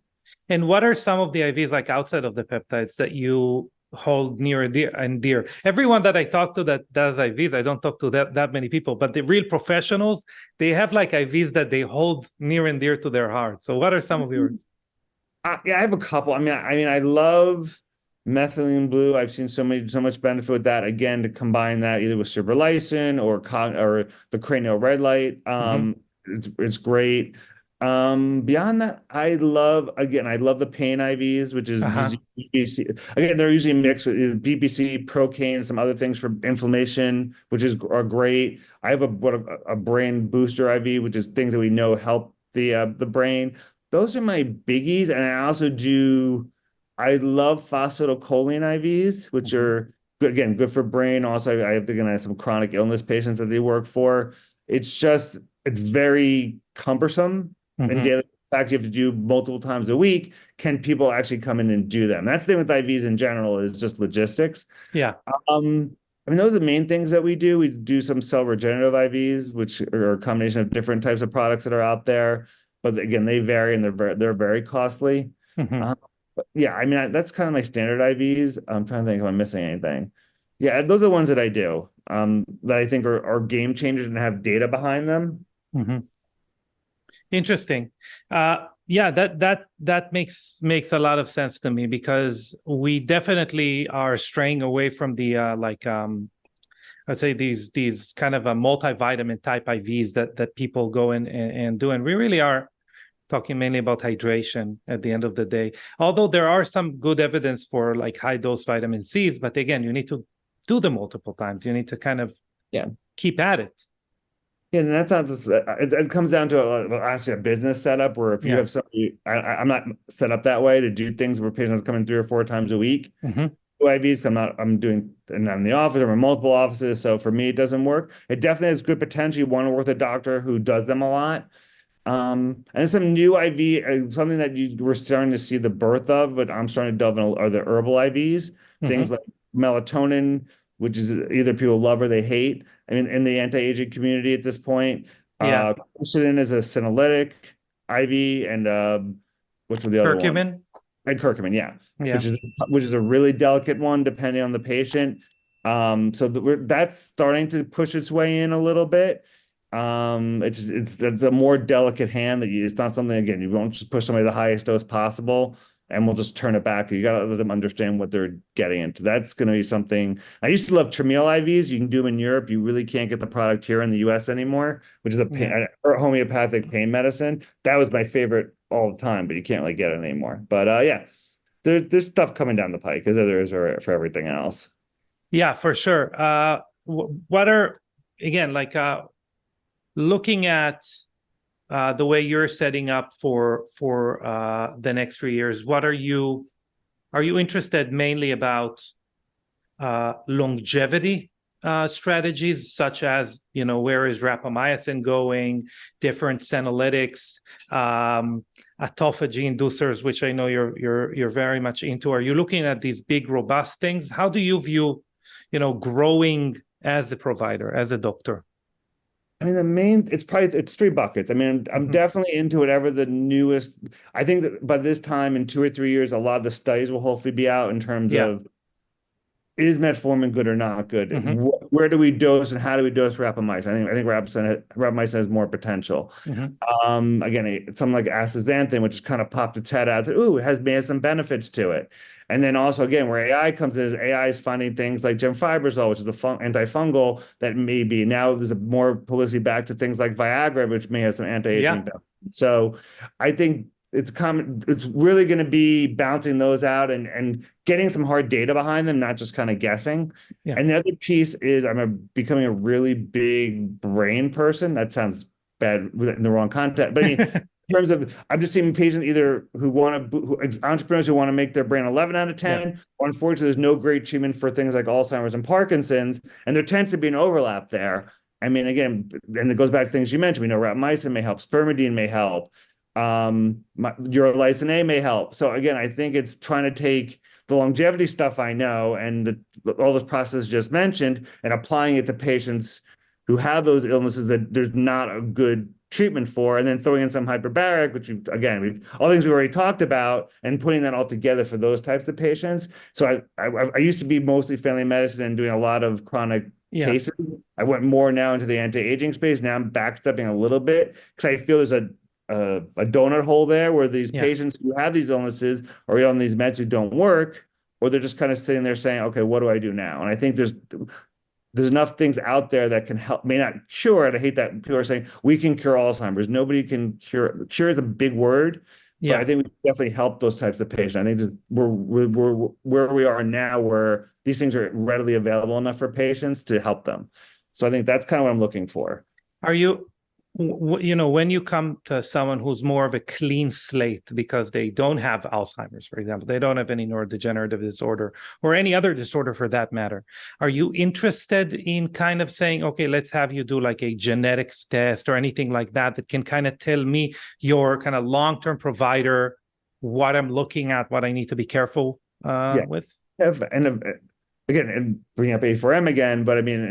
And what are some of the IVs like outside of the peptides that you hold near and dear? Everyone that I talk to that does IVs, I don't talk to that many people, but the real professionals, they have like IVs that they hold near and dear to their heart. So what are some of yours? Yeah, I have a couple. I mean, I love methylene blue. I've seen so much benefit with that. Again, to combine that either with cerebrolysine or the cranial red light. Hmm. It's great. Beyond that, I love the pain IVs, which is Uh-huh. usually BBC. Again, they're usually mixed with BBC, Procaine, and some other things for inflammation, which are great. I have a brain booster IV, which is things that we know help the brain. Those are my biggies, and I love phosphatidylcholine IVs, which Hmm. are good, again, good for brain. Also, I have some chronic illness patients that they work for. It's very cumbersome and Hmm. daily. In fact, you have to do multiple times a week. Can people actually come in and do them? That's the thing with IVs in general is just logistics. Yeah. I mean, those are the main things that we do. We do some cell regenerative IVs, which are a combination of different types of products that are out there. But again, they vary and they're very costly. Hmm. But yeah, I mean, that's kind of my standard IVs. I'm trying to think if I'm missing anything. Yeah, those are the ones that I do, that I think are game changers and have data behind them. Hmm. Interesting. Yeah, that makes a lot of sense to me because we definitely are straying away from the let's say these kind of a multivitamin type IVs that people go in and do, and we really are talking mainly about hydration at the end of the day. Although there are some good evidence for like high dose vitamin C's, but again, you need to do them multiple times. You need to kind of Yeah. keep at it. Yeah, and that's not just it comes down to honestly a business setup where if you Yeah. have somebody, I'm not set up that way to do things where patients come in 3 or 4 times a week. Hmm. IVs, I'm doing, and I'm in the office, I'm in multiple offices. So for me, it doesn't work. It definitely has good potential. You want to work with a doctor who does them a lot. And some new IV, something that we're starting to see the birth of, but I'm starting to delve in are the herbal IVs, things Hmm. like melatonin, which is either people love or they hate. I mean, in the anti-aging community at this point, Yeah. quercetin is a senolytic IV, and what's the other one? Curcumin. And curcumin, yeah, Yeah. which is a really delicate one depending on the patient. So that's starting to push its way in a little bit. It's a more delicate hand it's not something, again, you won't just push somebody the highest dose possible and we'll just turn it back. You got to let them understand what they're getting into. That's going to be something. I used to love Tramiel IVs. You can do them in Europe. You really can't get the product here in the US anymore, which is Yeah. or homeopathic pain medicine. That was my favorite all the time, but you can't really get it anymore. But yeah, there's stuff coming down the pike as there is for everything else. Yeah, for sure. What are again like looking at the way you're setting up for the next 3 years? What are you interested mainly about longevity strategies, such as where is rapamycin going, different senolytics, autophagy inducers, which I know you're very much into? Are you looking at these big robust things? How do you view growing as a provider, as a doctor? I mean, it's 3 buckets. I mean, I'm Hmm. definitely into whatever the newest. I think that by this time in 2 or 3 years, a lot of the studies will hopefully be out in terms Yeah. of, is metformin good or not good? Hmm. Where do we dose and how do we dose rapamycin? I think rapamycin has more potential. Hmm. Again, something like astaxanthin, which has kind of popped its head out. Ooh, it has may have some benefits to it. And then also, again, where AI comes in is AI is finding things like gemfibrozol, which is the antifungal that may be, now there's a more publicity back to things like Viagra, which may have some anti-aging Yeah. benefits. So I think it's really going to be bouncing those out and getting some hard data behind them, not just kind of guessing. Yeah. And the other piece is becoming a really big brain person. That sounds bad in the wrong context, but I mean, in terms of, I'm just seeing patients either entrepreneurs who want to make their brain 11 out of Yeah. 10, or unfortunately, there's no great treatment for things like Alzheimer's and Parkinson's, and there tends to be an overlap there. I mean, again, and it goes back to things you mentioned. We know rapamycin may help, spermidine may help, urolithin A may help. So again, I think it's trying to take the longevity stuff I know and all the processes just mentioned and applying it to patients who have those illnesses that there's not a good treatment for, and then throwing in some hyperbaric, which all things we already talked about, and putting that all together for those types of patients. So I used to be mostly family medicine and doing a lot of chronic Yeah. cases. I went more now into the anti-aging space. Now I'm backstepping a little bit because I feel there's a donut hole there where these Yeah. patients who have these illnesses are on these meds who don't work, or they're just kind of sitting there saying, okay, what do I do now? And I think there's enough things out there that can help, may not cure it. I hate that people are saying we can cure Alzheimer's. Nobody can cure is a big word, but I Yeah. think we can definitely help those types of patients. I think we're where we are now, where these things are readily available enough for patients to help them. So I think that's kind of what I'm looking for. Are you, when you come to someone who's more of a clean slate because they don't have Alzheimer's, for example, they don't have any neurodegenerative disorder or any other disorder for that matter, are you interested in kind of saying, okay, let's have you do like a genetics test or anything like that that can kind of tell me, your kind of long-term provider, what I'm looking at, what I need to be careful Yeah. with? And again, and bring up A4M again, but I mean,